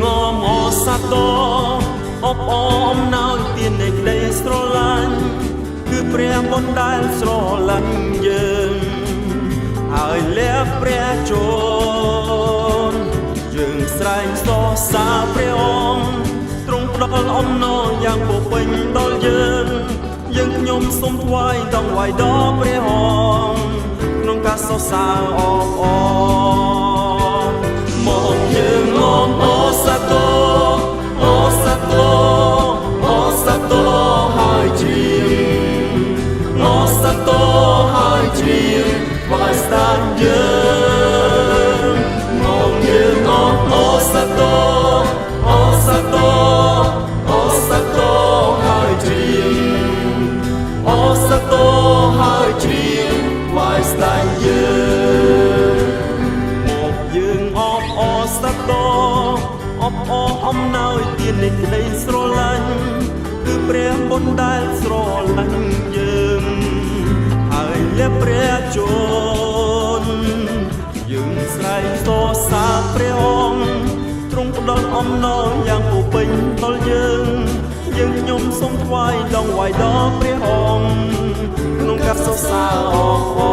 ងមអសាទរអបអមណោយទាននៃក្តីស្រឡាញ់គឺព្រះបុណ្យដែលស្រឡាញ់យើងហើយលះព្រះជន្មយើងស្រែងសរសើរព្រះអង្គទ្រង់ផ្ដល់អំណរយ៉ាងពោពេញដល់យើងខ្ញុំសូមថ្វាយដង្វាយដល់ព្រះអង្គក្នុងការសរសើរអបអរមកយើងងមអសាទរអសាទរអសាទរហើយជ្រាបអសាទរហើយជ្រាបថ្វាយស្ដាប់យើងមកយើងអសាទរអសាទរអសាទរហើយជ្រាបអសាទរហើយជ្រាបថ្វាយស្ដាប់យើងមកយើងអបអសាទរអបអអំណោយទាននៃក្តីស្រឡាញ់គឺព្រះបុណ្យដែលស្រឡាញ់យើងហើយលះព្រះជន្មយើងស្រែកសរសើរព្រះអង្គទ្រង់ផ្ដល់អំណរយ៉ាងពោពេញដល់យើងខ្ញុំសូមថ្វាយដង្វាយដល់ព្រះអង្គក្នុងការសរសើរអបអ